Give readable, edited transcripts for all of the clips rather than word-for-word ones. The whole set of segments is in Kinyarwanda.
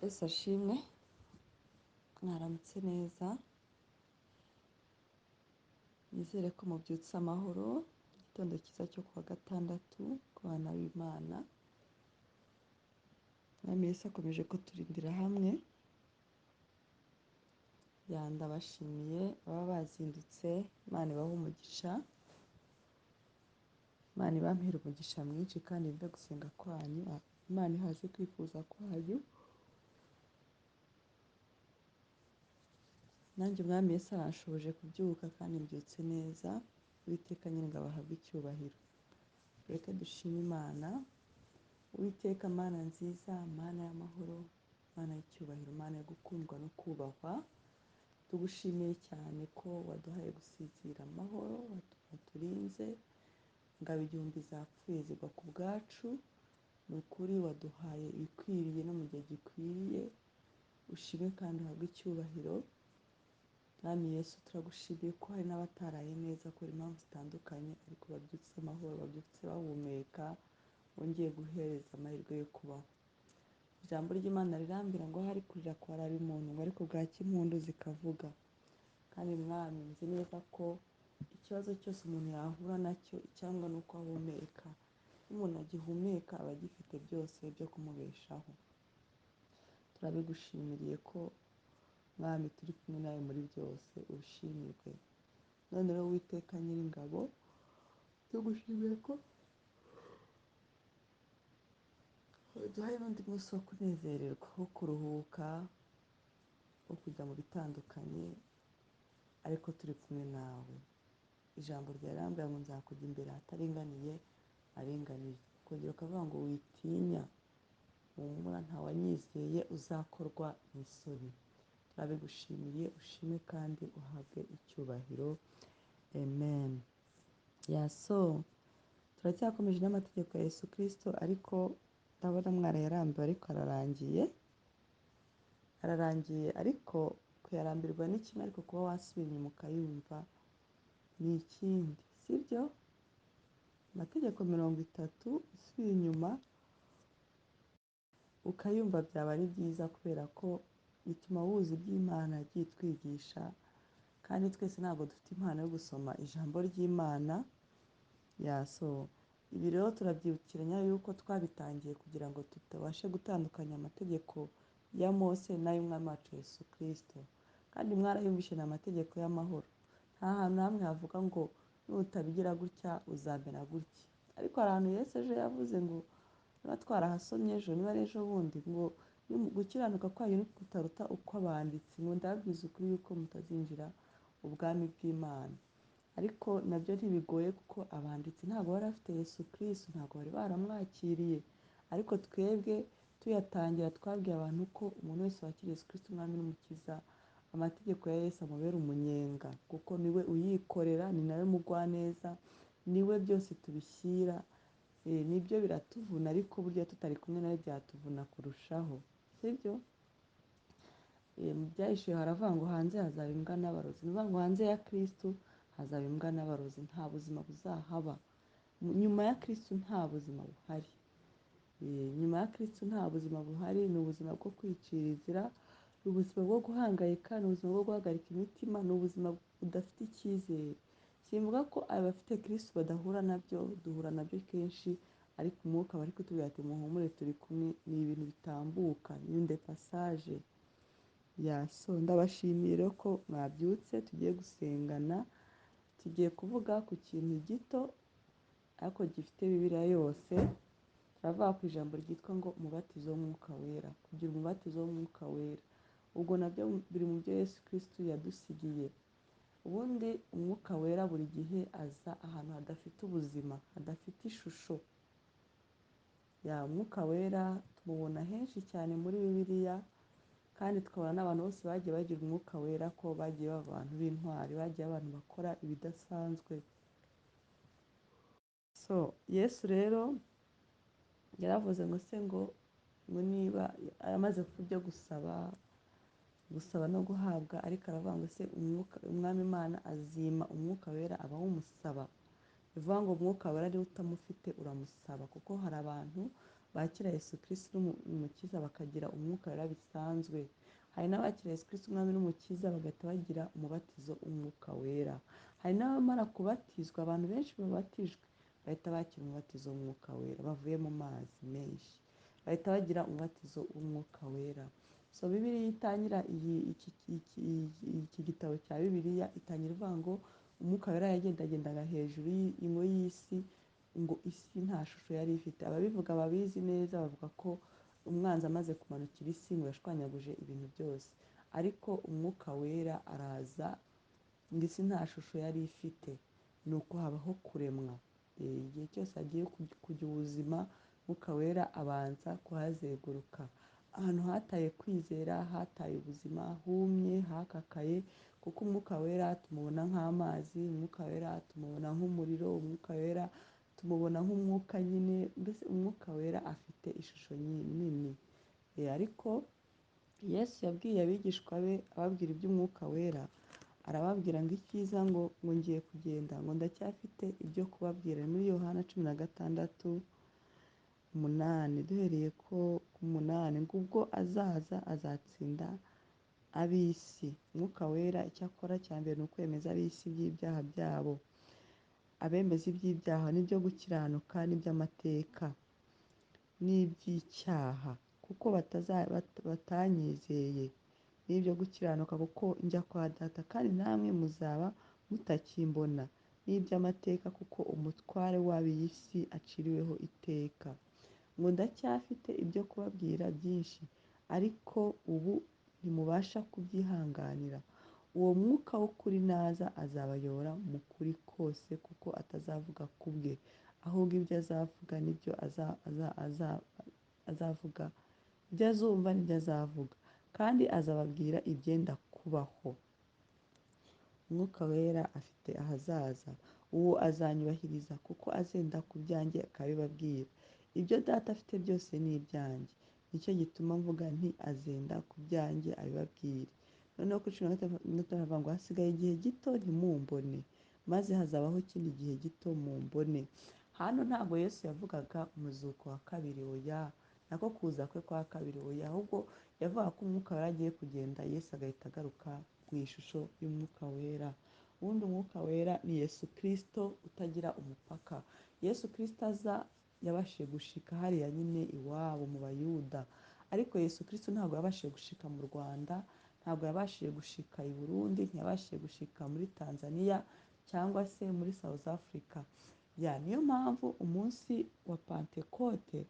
Yesu ashimwe, mwaramutse neza, nizere ko mubyutse amahoro, igitondo cyiza cyo kuwa gatandatu ku bana b'Imana. Mwami Yesu akomeje kuturindira hamwe, ndabashimiye baba bazindutse, Imana ibahe umugisha, Imana ibampere umugisha mwinshi kandi yumve gusenga kwanyu, Imana ihaze kwifuza kwanyu. Nanjye Umwami Yesu aranshoboje kubyuka kandi mbyutse neza, Uwiteka Nyiringabo ahabwe icyubahiro. Reka dushime Imana. Uwiteka Mana nziza, Mana y'amahoro, Mana y'icyubahiro, Mana yo gukundwa no kubahwa, tugushimiye cyane ko waduhaye gusinzira amahoro, waturinze, ingabo igihumbi zapfuye zigwa ku bwacu, ni ukuri waduhaye ibikwiriye no mu gihe gikwiriye, ushime kandi uhabwe icyubahiro. Mwami Yesu turagushimiye ko hari n'abataraye neza kubera impamvu zitandukanye, ariko babyutse amahoro, babyutse bahumeka, wongeye guhereza amahirwe yo kubaho. Ijambo ry'Imana rirambwira ngo hari kurira kwarara umuntu, ngo ariko bwacya impundu zikavuga. Kandi Mwami nzi neza ko ikibazo cyose umuntu yahura nacyo, icyangwa ni uko ahumeka. Iyo umuntu agihumeka aba agifite byose byo kumubeshaho. Turabigushimiriye ko Mwami turi kumwe nawe muri byose, ubishimirwe. None rero Uwiteka Nyiringabo, tugushimiye ko duhaye n'undi munsi wo kunezererwa, wo kuruhuka, wo kujya mu bitandukanye, ariko turi kumwe nawe. Ijambo ryawe rirambwira ngo nzakujya imbere ahataringaniye aringaniye. Ukongera ukavuga ngo witinya, humura ntawanyizeye uzakorwa n'isoni. Turabigushimiye, ushime kandi uhabwe icyubahiro. Amen. Turacyakomeje n'amategeko ya Yesu Kristo, ariko ndabona mwarayarambiwe, ariko ararangiye, ariko kuyarambirwa ni kimwe, ariko kuba wasubira inyuma ukayumva ni ikindi, sibyo? Amategeko 30 usubira inyuma ukayumva byaba ari byiza, kubera ko bituma wuza iby'Imana yagiye itwigisha, kandi twese ntabwo dufite impano yo gusoma ijambo ry'Imana. Ibi rero turabyibukiranya yuko twabitangiye kugira ngo tutabashe gutandukanya amategeko ya Mose n'ay'Umwami wacu Yesu Kristo. Kandi mwarayumvishe ni amategeko y'amahoro. Nta hantu hamwe havuga ngo nutabigira gutya uzamera gutya. Ariko hari ahantu Yesu ejo yavuze ngo, niba twarahasomye ejo, niba ari ejo bundi, ngo gukiranuka kwayo ni kutaruta uko abanditsi, ngo ndababwiza ukuri yuko mutazinjira ubwami bw'Imana. Ariko nabyo ntibigoye, kuko abanditsi ntabwo bari bafite Yesu Kristo, ntabwo bari baramwakiriye. Ariko twebwe tuyatangira twabwiye abantu ko umuntu wese wakiriye Yesu Kristo umwami n'umukiza, amategeko ya Yesu amubera umunyenga, kuko niwe uyikorera, ni nawe mugwaneza, niwe byose tubishyira. Nibyo biratuvuna, ariko burya tutari kumwe nawe byatuvuna kurushaho, sibyo? Mu byahishuwe haravuga ngo hanze hazaba imbwa n'abarozi. Ni ukuvuga ngo hanze ya Kristo hazaba imbwa n'abarozi, nta buzima buzahaba. Nyuma ya Kristo nta buzima buhari. Nyuma ya Kristo nta buzima buhari, ni ubuzima bwo kwicira inzira, ni ubuzima bwo guhangayika, ni ubuzima bwo guhagarika imitima, ni ubuzima budafite icyizere. Simvuga ko abafite Kristo badahura nabyo, duhura nabyo kenshi, ariko umwuka bari kutubwira ati muhumure turi kumwe, ni ibintu bitambuka, ni une passage. Ndabashimira ko mwabyutse, tugiye gusengana, tugiye kuvuga ku kintu gito ariko gifite Bibiliya yose. Turavuga ku ijambo ryitwa ngo umubatizo w'umwuka wera, kugira umubatizo w'umwuka wera. Ubwo nabyo biri mu byo Yesu Kristo yadusigiye. Ubundi umwuka wera buri gihe aza ahantu hadafite ubuzima, hadafite ishusho. Umwuka wera tumubona henshi cyane muri Bibiliya, kandi tukabona n'abantu bose bagiye bagira umwuka wera ko bagiye baba abantu b'intwari, bagiye abantu bakora ibidasanzwe. Yesu rero yaravuze ngo niba amaze kubyo gusaba no guhabwa, ariko aravuga ngo umwami Imana azima umwuka wera abawumusaba. Bivuga ngo umwuka wera niba utamufite uramusaba, kuko hari abantu bakira Yesu Kristo n'umukiza bakagira umwuka wera bisanzwe. Hari n'abakira Yesu Kristo umwami n'umukiza bagahita bagira umubatizo w'umwuka wera. Hari n'abamara kubatizwa, abantu benshi babatijwe bahita bakira umubatizo w'umwuka wera bavuye mu mazi menshi, bahita bagira umubatizo w'umwuka wera. So Bibiliya itangira iki gitabo cya Bibiliya itangira ivuga ngo umwuka wera yagendagendaga hejuru y'ingo y'isi, ngo isi nta shusho yari ifite. Ababivuga babizi neza bavuga ko umwanzi amaze kumanukira isi ngo yashwanyaguje ibintu byose, ariko umwuka wera araza ngo isi nta shusho yari ifite, ni uko habaho kuremwa. Igihe cyose hagiye kujya ubuzima, umwuka wera abanza kuhazenguruka. Ahantu hataye kwizera, hataye ubuzima, humye, hakakaye, kuko umwuka wera tumubona nk'amazi, umwuka wera tumubona nk'umuriro, umwuka wera tumubona nk'umwuka nyine, mbese umwuka wera afite ishusho nini. Ariko Yesu yabwiye abigishwa be ababwira iby'umwuka wera, arababwira ngo icyiza ngo ngiye kugenda, ngo ndacyafite ibyo kubabwira. Muri Yohana 16:8, duhereye ku 8, ngo ubwo azaza azatsinda ab'isi. Umwuka wera icyo akora cya mbere ni ukwemeza ab'isi by'ibyaha byabo, abemeza iby'ibyaha n'ibyo gukiranuka n'iby'amateka n'iby'icyaha, kuko batanyizeye, n'ibyo gukiranuka kuko njya kwa Data kandi namwe muzaba mutakimbona, n'iby'amateka kuko umutware w'ab'iyi si aciriweho iteka. Ngo ndacyafite ibyo kubabwira byinshi, ariko ubu ntimubasha kubyihanganira. Uwo mwuka w'ukuri naza azabayobora mu kuri kose, kuko atazavuga ku bwe, ahubwo ibyo azavuga nibyo azavuga, ibyo azumva nibyo azavuga, kandi azababwira ibyenda kubaho. Umwuka wera afite ahazaza, uwo azanyubahiriza, kuko azenda ku byanjye akabibabwira. Ibyo Data afite byose ni ibyanjye, nicyo gituma mvuga nti azenda ku byanjye abibabwire. Noneho kuri 16 havuga ngo hasigaye igihe gito ntimumbone, maze hazabaho ikindi gihe gito mumbone. Hano ntabwo Yesu yavugaga umuzuko wa kabiri, oya, nako kuza kwe kwa kabiri, oya, ahubwo yavuga ko umwuka wera agiye kugenda, Yesu agahita agaruka mu ishusho y'umwuka wera. Ubundi umwuka wera ni Yesu Kristo utagira umupaka. Yesu Kristo aza yabashije gushika hariya nyine iwabo mu Bayuda, ariko Yesu Kristo ntabwo yabashije gushika mu Rwanda, ntabwo yabashije gushika i Burundi, ntiyabashije gushika muri Tanzania cyangwa se muri South Africa. Niyo mpamvu umunsi wa Pentekote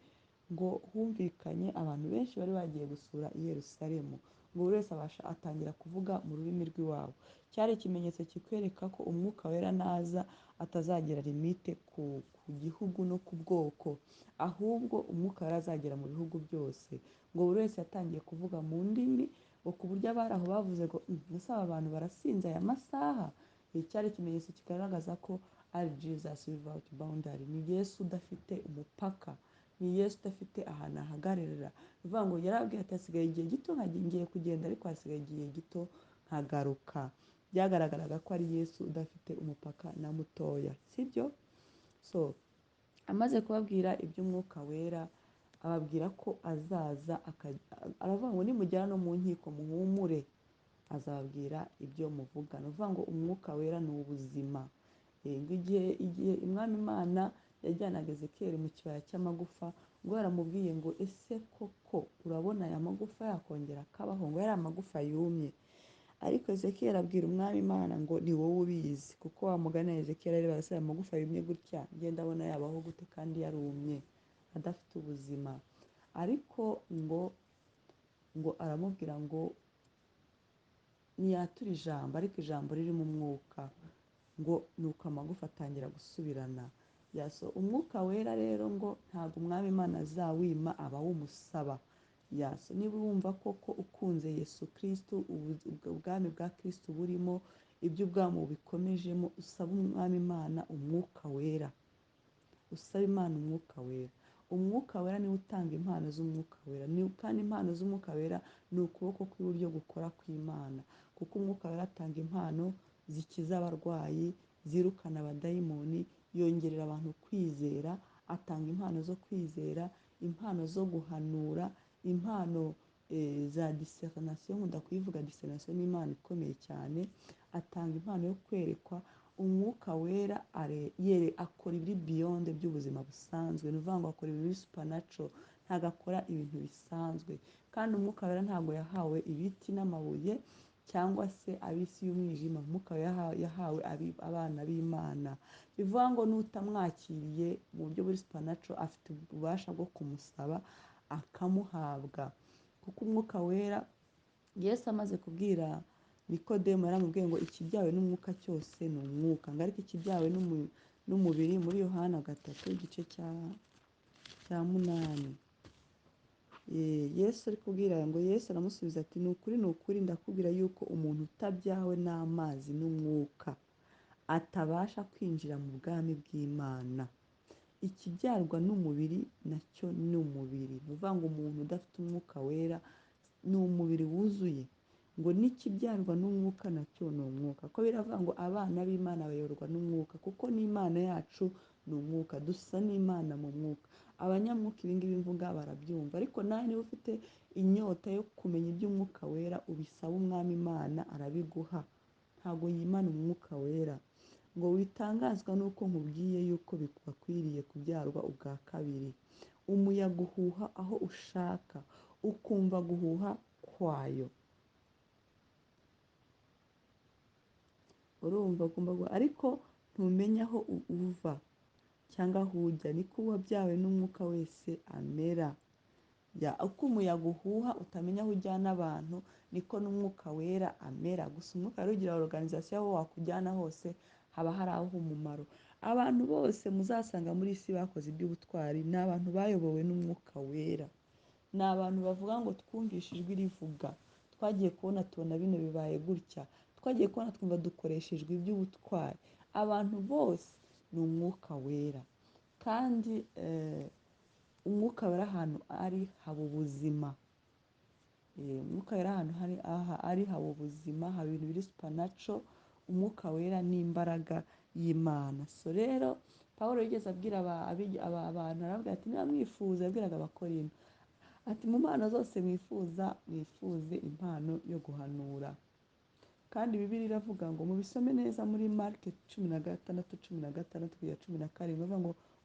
ngo humvikanye abantu benshi bari bagiye gusura i Yerusalemu, ngo buri wese atangira kuvuga mu rurimi rw'iwabo. Cyari ikimenyetso kikwereka ko umwuka wera naza atazagira limite ku gihugu no ku bwoko, ahubwo umwuka wera azagera mu bihugu byose. Ngo buri wese yatangiye kuvuga mu ndimi, ngo ku buryo abari aho bavuze ngo mbese aba bantu barasinze aya masaha. Cyari ikimenyetso kigaragaza ko ari Jesus without boundary, ni Yesu udafite umupaka, ni Yesu udafite ahantu ahagararira. Bivuga ngo yarabwiye ati hasigaye igihe gito ngiye kugenda, ariko hasigaye igihe gito nkagaruka. Byagaragaraga ko ari Yesu udafite umupaka na mutoya, sibyo? So amaze kubabwira iby'umwuka wera, ababwira ko azaza, aravuga ngo nimugera no mu nkiko muhumure, azababwira ibyo muvuga. Ni ukuvuga ngo umwuka wera ni ubuzima. Igihe umwami Imana yajyanaga Ezekiyeli mu kibaya cy'amagufa, ngo yaramubwiye ngo ese koko urabona aya magufa yakongera akabaho? Ngo yari amagufa yumye. Ariko Ezekiyeli abwira umwami Imana ngo ni wowe ubizi, kuko wa mugani Ezekiyeli ari barasaba amagufa yumye gutya, ngenda abona yabaho gute kandi yarumye adafite ubuzima. Ariko ngo aramubwira ngo niyatura ijambo, ariko ijambo riri mu mwuka, ngo nuko amagufa atangira gusubirana. Umwuka wera rero ngo ntabwo umwami Imana azawima abawumusaba. Niba wumva koko ukunze Yesu Kristo, ubwami bwa Kristo burimo, iby'ubwami bikomejemo, usaba umwami Imana umwuka wera, usaba Imana umwuka wera. Umwuka wera niwe utanga impano z'umwuka wera, kandi impano z'umwuka wera ni ukuboko kw'iburyo gukora kw'Imana, kuko umwuka wera atanga impano zikiza abarwayi, zirukana abadayimoni, yongerera abantu kwizera, atanga impano zo kwizera, impano zo guhanura, impano za discernation, nkunda kuyivuga discernation ni impano ikomeye cyane. Atanga impano yo kwerekwa. Umwuka wera akora ibiri beyond by'ubuzima busanzwe, ni ukuvuga ngo akora ibiri supernatural, ntabwo akora ibintu bisanzwe. Kandi umwuka wera ntabwo yahawe ibiti n'amabuye cyangwa se ab'isi y'umwijima. Umwuka yahawe abana b'Imana. Bivuga ngo n'utamwakiriye mu buryo buri supernatural afite ububasha bwo kumusaba akamuhabwa. Kuko umwuka wera, Yesu amaze kubwira Nikodemo yaramubwiye ngo ikibyawe n'umwuka cyose ni umwuka, ngo ariko ikibyawe n'umubiri, muri Yohana 3 igice cya 8. Yesu ari kubwira ngo, Yesu aramusubiza ati ni ukuri ndakubwira yuko umuntu utabyawe n'amazi n'umwuka atabasha kwinjira mu bwami bw'Imana. Ikibyarwa n'umubiri nacyo ni umubiri. Ni ukuvuga ngo umuntu udafite umwuka wera ni umubiri wuzuye. Ngo n'ikibyarwa n'umwuka nacyo ni umwuka. Ko biravuga ngo abana b'Imana bayoborwa n'umwuka, kuko n'Imana yacu ni umwuka, dusa n'Imana mu mwuka. Abanyamwuka ibi ngibi mvuga barabyumva, ariko nawe niba ufite inyota yo kumenya iby'umwuka wera, ubisaba umwami Imana arabiguha. Ntabwo yimana umwuka wera. Ngo witangazwa nuko nkubwiye yuko bikwiriye kubyarwa ubwa kabiri. Umuyaga uhuha aho ushaka, ukumva guhuha kwayo. Urumva ariko ntumenya aho uva cyangwa aho ujya. Niko uwabyawe n'umwuka wese amera. Uko umuyaga uhuha utamenya aho ujyana abantu, niko n'umwuka wera amera. Gusa umwuka wera ugira organization aho wakujyana hose haba hari aho umumaro. Abantu bose muzasanga muri isi bakoze iby'ubutwari ni abantu bayobowe n'umwuka wera. Ni abantu bavuga ngo twumvishe ijwi rivuga, twagiye kubona tubona bino bibaye gutya, twagiye kubona twumva dukoreshejwe iby'ubutwari. Abantu bose ni umwuka wera. Kandi umwuka wera ahantu ari haba ubuzima. Umwuka wera ahantu ari haba ubuzima, haba ibintu biri supernatural. Umwuka wera ni imbaraga y'Imana. So rero Pawulo yigeze abwira abantu, aravuga ati niba mwifuza, yabwiraga Abakorinto ati mu mpano zose mwifuze impano yo guhanura. Kandi Bibiliya iravuga ngo mubisome neza muri Mark 16:16-17 bavuga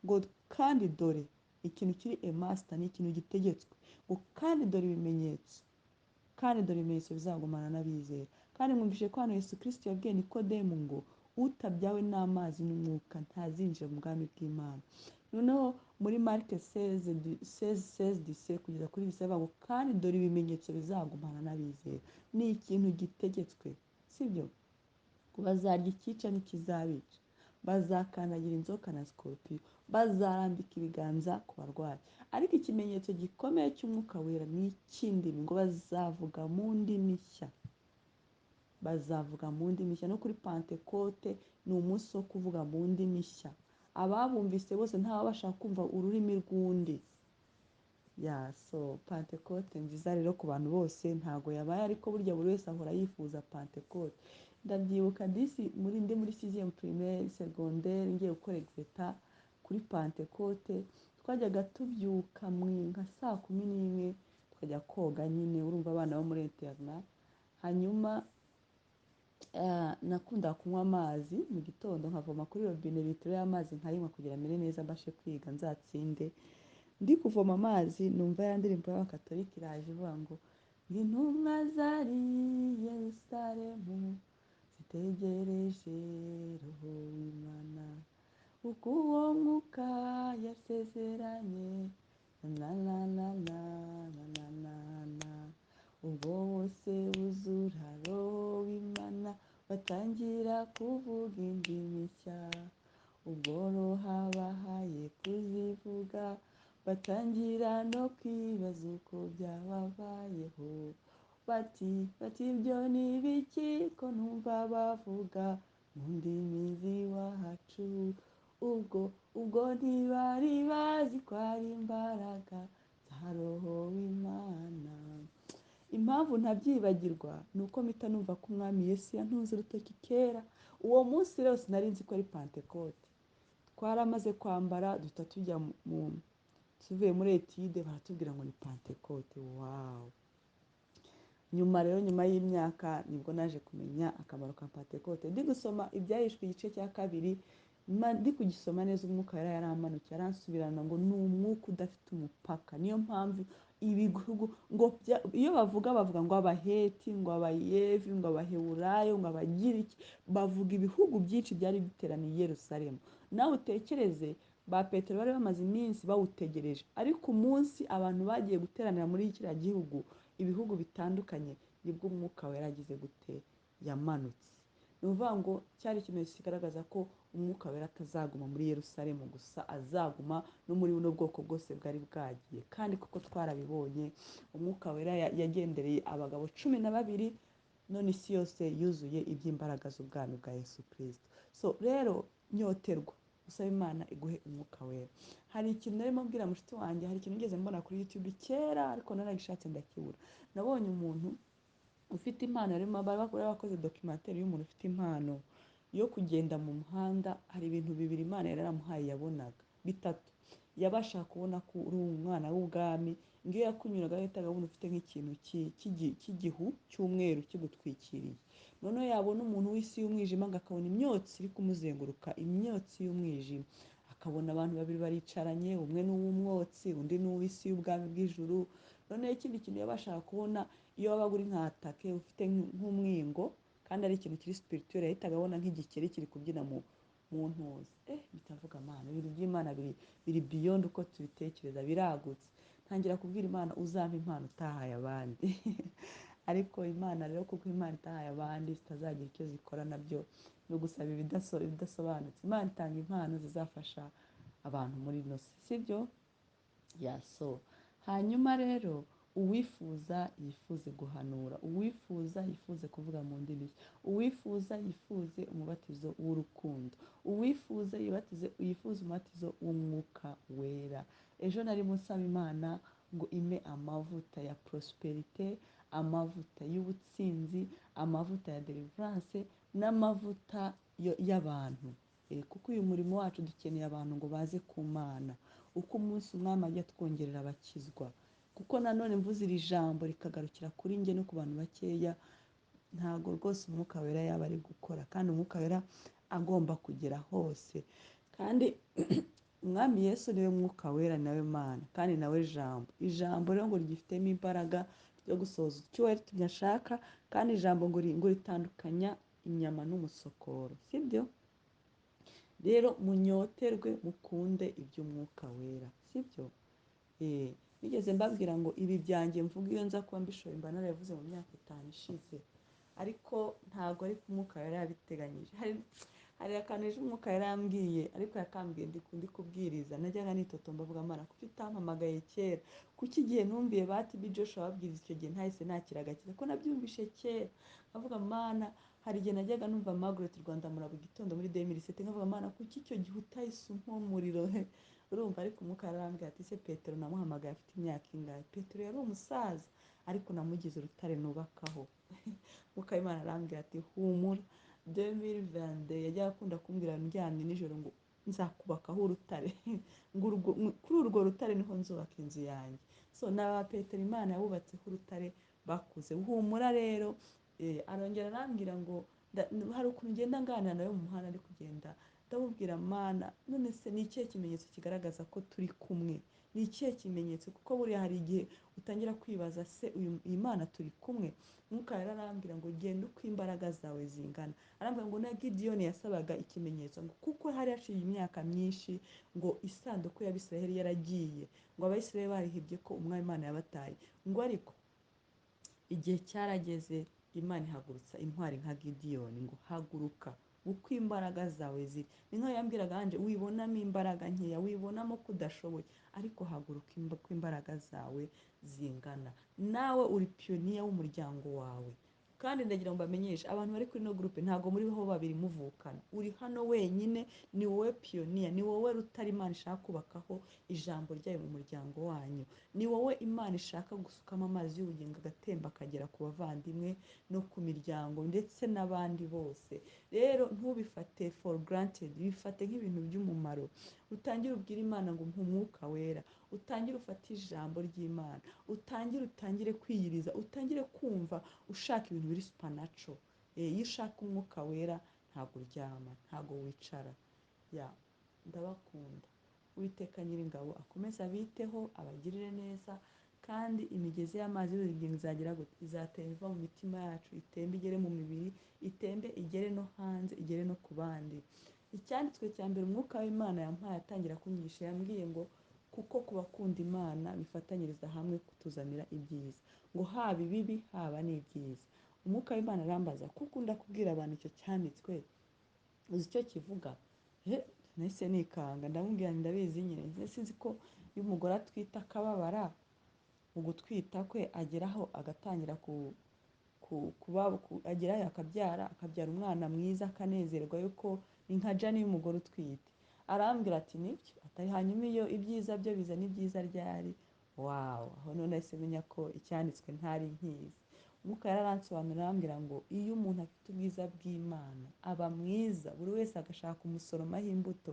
ngo kandi dore ikintu kiri master, ni ikintu gitegetswe. Ngo kandi dore ibimenyetso, kandi dore ibimenyetso bizagumana n'abizera. Kandi mwumvishe ko hano Yesu Kristo yabwiye Nikodemo ngo utabyawe n'amazi n'umwuka ntazinjira mu bwami bw'Imana. Noneho muri Mark 16:16 kugeza kuri 17 ngo kandi dore ibimenyetso bizagumana n'abizera. Ni ikintu gitegetswe, sibyo? Bazarya icyica n'ikizabica, bazakandagira inzoka na scorpion, bazarambika ibiganza ku barwayi. Ariko ikimenyetso gikomeye cy'umwuka wera ni ik'indimi, ngo bazavuga mu ndimi nshya. Bazavuga mu ndimi nshya. No kuri Pentecote ni umunsi wo kuvuga mu ndimi nshya. Ababumvise bose ntabasha kumva ururimi rw'undi. So Pentecote nziza rero ku bantu bose ntago yabaye, ariko burya buri wese ahora yifuza Pentecote. Ndabyibuka ndi muri 6e primaire secondaire ngiye gukora exeta kuri Pentecote. Twajyaga tubyuka nka 11:00 tukajya koga nyine, urumva abana bo muri internat. Hanyuma nakunda kunywa amazi mu gitondo, nkavoma kuri robine litiro y'amazi nkayinywa kugira amere neza mbashe kwiga nzatsinde. Ndi kuvoma amazi numva ya ndirimbo y'Abakatolika iraje ivuga ngo intumwa zari Yerusalemu zitegereje roho w'Imana, uko uwo mwuka yasezeranye na na na na na na na na. Ubwo bose buzura roho w'Imana batangira kuvuga indimi nshya. Ubwo roho abahaye kuzivuga batangira no kwibaza uko byababayeho. Bati ibyo ni ibiki ko numva bavuga mu ndimi z'iwacu. Ubwo ntibari bazi ko ari imbaraga za roho w'Imana. Impamvu ntabyibagirwa ni uko mpita numva ko umwami Yesu yantunze urutoki kera. Uwo munsi rero sinari nzi ko ari Pentecote. Twaramaze kwambara duhita tuvuye muri etude baratubwira ngo ni Pentecote. Wow! nyuma y'imyaka nibwo naje kumenya akamaro ka Pentecote. Ndi gusoma ibyahishwe igice cya kabiri, ndi kugisoma neza umwuka wera yaramanutse aransubirana ngo ni umwuka udafite umupaka. Niyo mpamvu ibihugu ngo iyo bavuga ngo abaheti, ngo abayevi, ngo abaheburayo, ngo abagiriki, bavuga ibihugu byinshi byari biteraniye i Yerusalemu. Nawe utekereze, ba Petero bari bamaze iminsi bawutegereje, ariko umunsi abantu bagiye guteranira muri kiriya gihugu, ibihugu bitandukanye, nibwo umwuka wera yagize gute, yamanutse. Ni ukuvuga ngo cyari ikimenyetso kigaragaza ko umwuka wera atazaguma muri Yerusalemu gusa, azaguma no muri buno bwoko bwose bwari bwagiye. Kandi kuko twarabibonye, umwuka wera yagendereye abagabo 12, none isi yose yuzuye iby'imbaraga z'ubwami bwa Yesu Kristo. So rero nyoterwa, usaba Imana iguhe umwuka wera. Hari ikintu narimo mbwira mushiki wanjye, hari ikintu ngeze mbona kuri YouTube kera, ariko naragishatse ndakibura. Nabonye umuntu ufite impano, arimo bakoze documentaire y'umuntu ufite impano yo kugenda mu muhanda. Hari ibintu bibiri Imana yaramuhaye yabonaga, bitatu. Yabasha kubona ko uri umwana w'ubwami, ngiyo yakunyuraga yahitaga abona ufite nk'ikintu cy'igihu cy'umweru kigutwikiriye. Noneho yabona umuntu w'isi y'umwijima, akabona imyotsi iri kumuzenguruka, imyotsi y'umwijima. Akabona abantu babiri baricaranye, umwe n'uw'umwotsi, undi n'uw'isi y'ubwami bw'ijuru. Noneho ikindi kintu yabashaga kubona, iyo wabaga uri nk'atake ufite nk'umwingo, kandi ari ikintu kiri spirituel, yahitaga abona nk'igikeri kiri kubyina mu ntuzi. Bitavuga Imana, ibintu by'Imana biri beyond uko tubitekereza, biragutse. Ntangira kubwira Imana, uzampa impano utahaye abandi. Ariko Imana rero, kuko Imana itahaye abandi zitazagira icyo zikora nabyo, no gusaba ibidasobanutse. Imana itanga impano zizafasha abantu muri ino si, sibyo? So hanyuma rero, uwifuza yifuze guhanura, uwifuza yifuze kuvuga mu ndimi, uwifuza yifuze umubatizo w'urukundo, uwifuza yifuze umubatizo w'umwuka wera. Ejo nari musaba Imana ngo ime amavuta ya prosperite, amavuta y'ubutsinzi, amavuta ya deliverance, n'amavuta y'abantu. Kuko uyu murimo wacu dukeneye abantu ngo baze ku Mana, uko umunsi umwami ajya twongerera abakizwa. Kuko nanone mvuze iri jambo rikagarukira kuri njye no ku bantu bakeya, ntago rwose umwuka wera yaba ari gukora, kandi umwuka wera agomba kugera hose. Kandi umwami Yesu niwe mwuka wera, nawe Mana, kandi nawe ijambo rero ngo rigifitemo imbaraga yo gusohoza icyo tunyashaka, kandi ijambo ngo ritandukanya inyama n'umusokoro, sibyo? Rero munyoterwe, mukunde iby'umwuka wera, sibyo? Nigeze mbabwira ngo ibi byanjye mvuga, iyo nza kuba mbishoboye mba narabivuze mu myaka 5 ishize, ariko ntago ari umwuka wera yabiteganyije. Hari akantu ejo umwuka wera yambwiye, ariko yakambwiye ndi kubwiriza. Najyaga nitotomba mvuga, Mana, kuki utampamagaye kera? Kuki igihe numviye bati Joshua babwiriza icyo gihe ntahise nakira agakiza? Ko nabyumvishe kera. Nkavuga, Mana, hari igihe najyaga numva Margaret Rwanda muri buri gitondo muri 2007, nkavuga, Mana, kuki icyo gihe utahise umpa umuriro? Urumva? Ariko umwuka yarambwiye ati, se Petero namuhamagaye afite imyaka ingahe? Petero yari umusaza, ariko namugize urutare nubakaho. Umwuka w'Imana arambwira ati, humura. 2022 yajyaga akunda kumbwira ndyamye nijoro ngo nzakubakaho urutare. Kuri urwo rutare niho nzubaka inzu yanjye. So n'aba Petero Imana yabubatseho urutare bakuze. Humura rero. Arongera arambwira ngo hari ukuntu ngenda nganira nawe mu muhanda ari kugenda, ndamubwira, Mana, none se ni ikihe kimenyetso kigaragaza ko turi kumwe? Ni ikihe kimenyetso? Kuko buriya hari igihe utangira kwibaza, se iyi Mana turi kumwe? Umwuka wera arambwira ngo genda uko imbaraga zawe zingana. Arambwira ngo na Gideyoni yasabaga ikimenyetso, ngo kuko hari hashize imyaka myinshi ngo isanduku y'Abisiraheli yaragiye, ngo Abisiraheli barihebye ko umwami Imana yabataye, ngo ariko igihe cyarageze Imana ihagurutsa intwari nka Gideyoni, ngo haguruka uko imbaraga zawe ziri. Ni nkaho yambwiraga, Ange, wibonamo imbaraga nkeya, wibonamo ko udashoboye, ariko haguruka uko imbaraga zawe zingana. Nawe uri piyoniya w'umuryango wawe. Kandi ndagira ngo bamenyeshe abantu bari kuri no groupe, ntago muri ho babiri muvukana, uri hano wenyine, ni wowe piyoniya, ni wowe rutari Imana ishaka kubakaho ijambo ryayo mu muryango wanyu, ni wowe Imana ishaka gusukamo amazi y'ubugingo agatemba akagera ku bavandimwe no ku miryango ndetse n'abandi bose. Rero ntubifate for granted, bifate nk'ibintu by'umumaro. Utangire ubwira Imana ngo umwuka wera, utangire ufate ijambo ry'Imana, utangire kwiyiriza, utangire kumva ushaka ibintu biri supanaco. Iyo ushaka umwuka wera ntabwo uryama, ntabwo wicara. Ndabakunda. Uwiteka Nyiringabo akomeze abiteho, abagirire neza, kandi imigezi y'amazi y'ubugingo izatemba iva mu mitima yacu, itembe igere mu mibiri, itembe igere no hanze, igere no ku bandi. Icyanditswe cya mbere umwuka w'Imana yampaye atangira kunyigisha, yambwiye ngo kuko ku bakunda Imana bifatanyiriza hamwe kutuzanira ibyiza, ngo haba ibibi haba n'ibyiza. Umwuka w'Imana arambaza kuko ukunda kubwira abantu icyo cyanditswe, uzi icyo kivuga? Nahise nikanga, ndamubwira ndabizi nyine, sinzi ko iyo umugore atwita akababara, mu gutwita kwe ageraho agatangira ageraho akabyara umwana mwiza, akanezerwa yuko ni nka jani y'umugore utwite. Arambwira ati nibyo, atari hanyuma iyo ibyiza byo bizana ibyiza ryari. Aho none nahise menya ko icyanditswe ntari nkizi. Umwuka yararansobanurira, arambwira ngo iyo umuntu afite ubwiza bw'Imana aba mwiza, buri wese agashaka umusoromaho imbuto,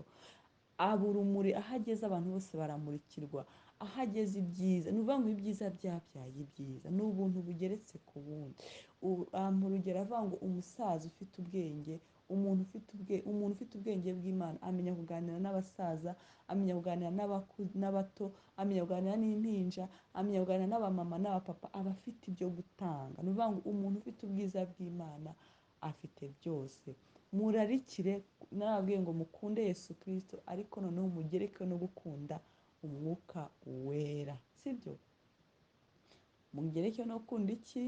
aba urumuri, aho ageze abantu bose baramurikirwa, aho ageze ibyiza, ni ukuvuga ngo ibyiza byabyaye ibyiza, ni ubuntu bugeretse ku bundi. Urugero avuga ngo umusaza ufite ubwenge, umuntu ufite ubwenge bw'Imana amenya kuganira n'abasaza, amenya kuganira n'abato, amenya kuganira n'impinja, amenya kuganira n'abamama n'abapapa, aba afite ibyo gutanga. Ni ukuvuga ngo umuntu ufite ubwiza bw'Imana afite byose. Murarikire, narababwiye ngo mukunde Yesu Kristo, ariko noneho mugereke no gukunda umwuka wera, sibyo? Mugereke no gukunda iki?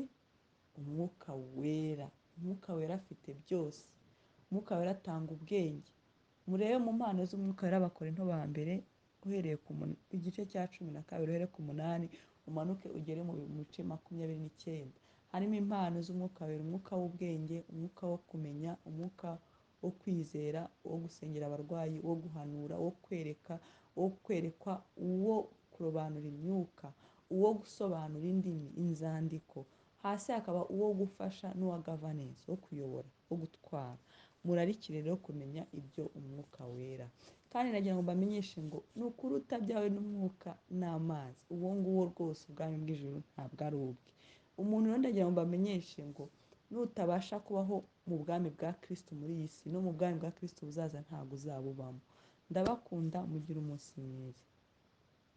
Umwuka wera. Umwuka wera afite byose. Umwuka wera atanga ubwenge. Murebe mu mpano z'umwuka wera, Abakorinto ba mbere uhereye ku igice cya 12 uhereye ku 8 umanuke ugere mu bice 29. Harimo impano z'umwuka wera: umwuka w'ubwenge, umwuka wo kumenya, umwuka wo kwizera, wo gusengera abarwayi, wo guhanura, wo kwerekwa, uwo kurobanura imyuka, uwo gusobanura indimi, inzandiko. Hasi hakaba uwo gufasha n'uwa governance, wo kuyobora, wo gutwara. Murarikire rero kumenya ibyo umwuka wera. Kandi nagira ngo mbamenyeshe ngo ni ukuri utabyawe n'umwuka n'amazi, uwo nguwo rwose ubwami bw'ijuru ntabwo ari ubwe. Umuntu rero ndagira ngo mbamenyeshe ngo nutabasha kubaho mu bwami bwa Kristo muri iyi si, no mu bwami bwa Kristo buzaza ntabwo uzabubamo. Ndabakunda, mugire umunsi mwiza.